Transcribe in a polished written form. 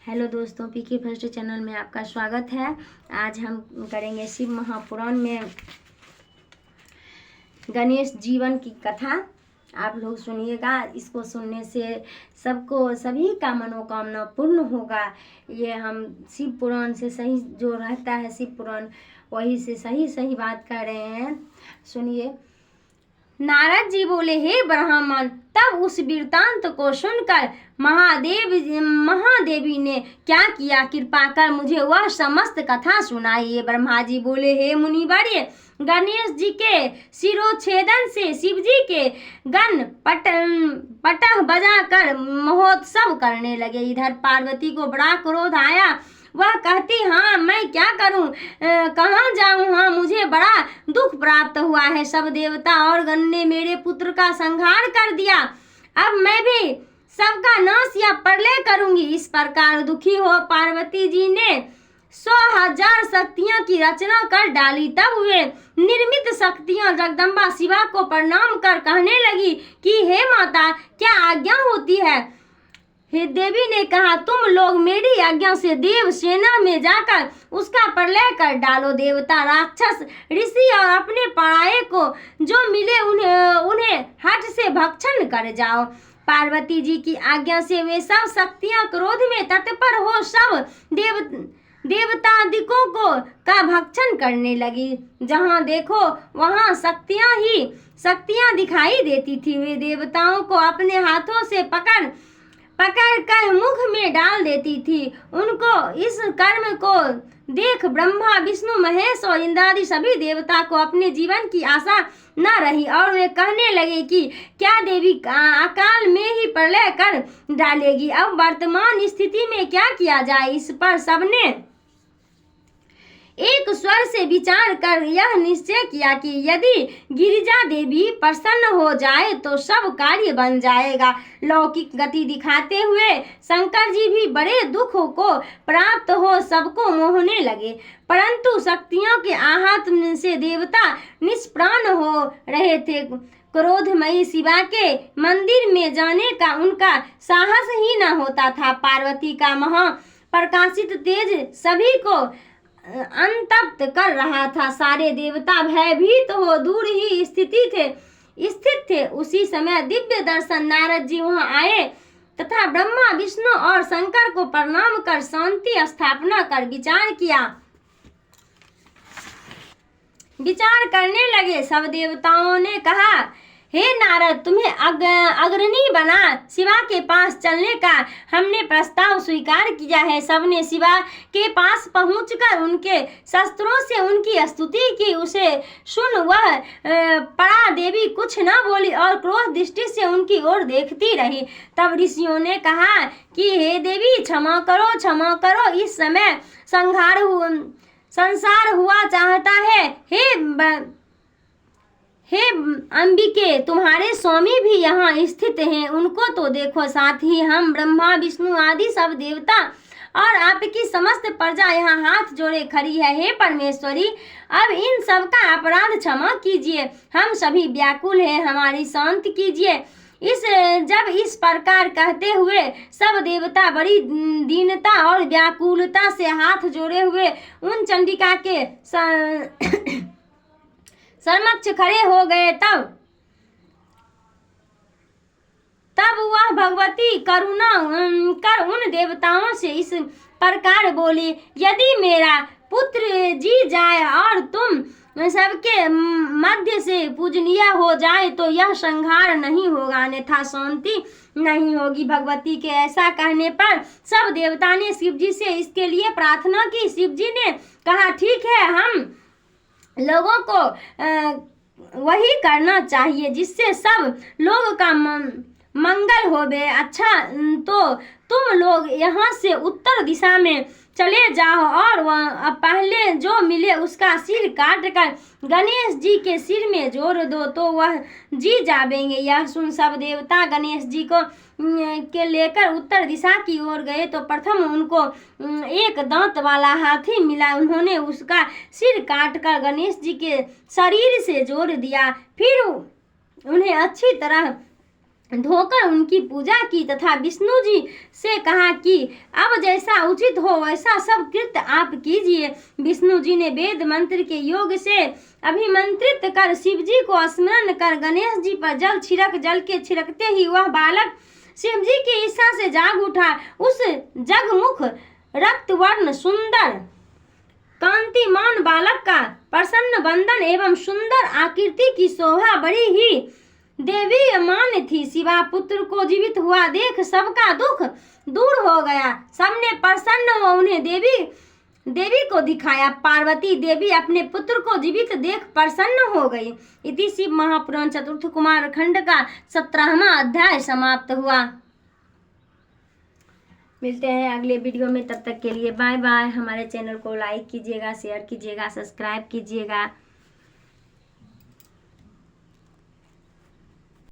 Hello दोस्तों, पीके first channel में आपका स्वागत है। आज हम करेंगे शिव महापुराण में गणेश जीवन की कथा। आप लोग सुनिएगा, इसको सुनने से सबको सभी का मनोकामना पूर्ण होगा। ये हम शिव पुराण से सही जो रहता है, शिव पुराण वही से सही बात कर रहे हैं। सुनिए। नारद जी बोले, हे ब्राह्मण, तब उस वृत्तांत को सुनकर महादेवी ने क्या किया, कृपा कर मुझे वह समस्त कथा सुनाइए। ब्रह्मा जी बोले, हे मुनिवर्य, गणेश जी के शिरोच्छेदन से शिव जी के गण पटह बजा कर महोत्सव करने लगे। इधर पार्वती को बड़ा क्रोध आया। वह कहती, हाँ मैं क्या करूं, कहाँ जाऊं, हाँ मुझे बड़ा दुख प्राप्त हुआ है। सब देवता और गण ने मेरे पुत्र का संहार कर दिया। अब मैं भी सबका नाश या प्रलय करूंगी। इस प्रकार दुखी हो पार्वती जी ने 100,000 शक्तियां की रचना कर डाली। तब वे निर्मित शक्तियां जगदम्बा शिवा को प्रणाम कर कहने लगी कि हे माता, क्या आज्ञा होती है। हे देवी ने कहा, तुम लोग मेरी आज्ञा से देव सेना में जाकर उसका प्रलय कर डालो। देवता, राक्षस, ऋषि और अपने पराये को जो मिले उन्हें हठ से भक्षण कर जाओ। पार्वती जी की आज्ञा से वे सब शक्तियां क्रोध में तत्पर हो सब देवतादिकों का भक्षण करने लगी। जहां देखो वहां शक्तियां दिखाई देती थी। वे देवताओं को अपने हाथों से पकड़ कर मुख में डाल देती थी। उनको इस कर्म को देख ब्रह्मा, विष्णु, महेश और इंद्रादि सभी देवता को अपने जीवन की आशा न रही और वे कहने लगे कि क्या देवी अकाल में ही प्रलय कर डालेगी। अब वर्तमान स्थिति में क्या किया जाए, इस पर सबने एक स्वर से विचार कर यह निश्चय किया कि यदि गिरिजा देवी प्रसन्न हो जाए तो सब कार्य बन जाएगा। लौकिक गति दिखाते हुए शंकर जी भी बड़े दुखों को प्राप्त हो सबको मोहने लगे, परंतु शक्तियों के आहत से देवता निष्प्राण हो रहे थे। क्रोधमयी शिवा के मंदिर में जाने का उनका साहस ही न होता था। पार्वती का महाप्रकाशित तेज सभी को अंतप्त कर रहा था। सारे देवता भयभीत हो दूर ही स्थित थे। उसी समय दिव्य दर्शन नारद जी वहां आए तथा ब्रह्मा, विष्णु और शंकर को प्रणाम कर शांति स्थापना कर विचार करने लगे। सब देवताओं ने कहा, हे नारद, तुम्हें अग्रणी बना शिवा के पास चलने का हमने प्रस्ताव स्वीकार किया है। सबने शिवा के पास पहुंचकर उनके शस्त्रों से उनकी स्तुति की। उसे सुन वह परा देवी कुछ न बोली और क्रोध दृष्टि से उनकी ओर देखती रही। तब ऋषियों ने कहा कि हे देवी, क्षमा करो, इस समय संसार हुआ चाहता है। हे अंबिके, तुम्हारे स्वामी भी यहाँ स्थित हैं, उनको तो देखो। साथ ही हम ब्रह्मा, विष्णु आदि सब देवता और आपकी समस्त प्रजा यहाँ हाथ जोड़े खड़ी है। हे परमेश्वरी, अब इन सब का अपराध क्षमा कीजिए। हम सभी व्याकुल हैं, हमारी शांति कीजिए। जब इस प्रकार कहते हुए सब देवता बड़ी दीनता और व्याकुलता से हाथ जोड़े हुए उन चंडिका के समक्ष खड़े हो गए। तब वह भगवती करुणा कर उन देवताओं से इस प्रकार बोली, यदि मेरा पुत्र जी जाए और तुम सबके मध्य से पूजनीय हो जाए तो यह संहार नहीं होगा, अन्यथा शांति नहीं होगी। भगवती के ऐसा कहने पर सब देवता ने शिव जी से इसके लिए प्रार्थना की। शिव जी ने कहा, ठीक है, हम लोगों को वही करना चाहिए जिससे सब लोग का मंगल होवे। अच्छा, तो तुम लोग यहाँ से उत्तर दिशा में चले जाओ और वह पहले जो मिले उसका सिर काट कर गणेश जी के सिर में जोड़ दो तो वह जी जावेंगे। यह सुन सब देवता गणेश जी को के लेकर उत्तर दिशा की ओर गए तो प्रथम उनको एक दांत वाला हाथी मिला। उन्होंने उसका सिर काट कर गणेश जी के शरीर से जोड़ दिया। फिर उन्हें अच्छी तरह धोकर उनकी पूजा की तथा विष्णु जी से कहा कि अब जैसा उचित हो वैसा सब कृत्य आप कीजिए। विष्णु जी ने वेद मंत्र के योग से अभिमंत्रित कर शिव जी को स्मरण कर गणेश जी पर जल के छिड़कते ही वह बालक शिव जी की इच्छा से जाग उठा। उस जगमुख रक्तवर्ण सुंदर कांतिमान बालक का प्रसन्न बंदन एवं सुंदर आकृति की शोभा बड़ी ही देवी मान थी। शिवा पुत्र को जीवित हुआ देख सबका दुख दूर हो गया। सबने प्रसन्न हो उन्हें देवी को दिखाया। पार्वती देवी अपने पुत्र को जीवित देख प्रसन्न हो गई। इति शिव महापुराण चतुर्थ कुमार खंड का 17वां अध्याय समाप्त हुआ। मिलते हैं अगले वीडियो में, तब तक के लिए बाय बाय। हमारे चैनल को लाइक कीजिएगा, शेयर कीजिएगा, सब्सक्राइब कीजिएगा।